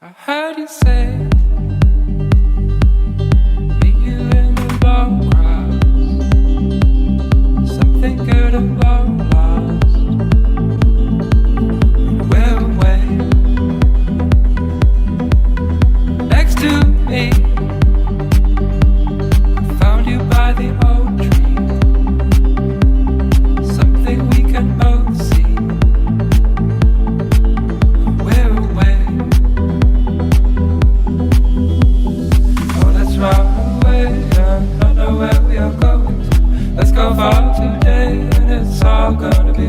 I heard you say, meet you in the long grass. Something good and long lost. We're away next to me. I found you by the old tree. Something we can both see. We're away. Run away, I don't know where we are going to. Let's go far today, and it's all gonna be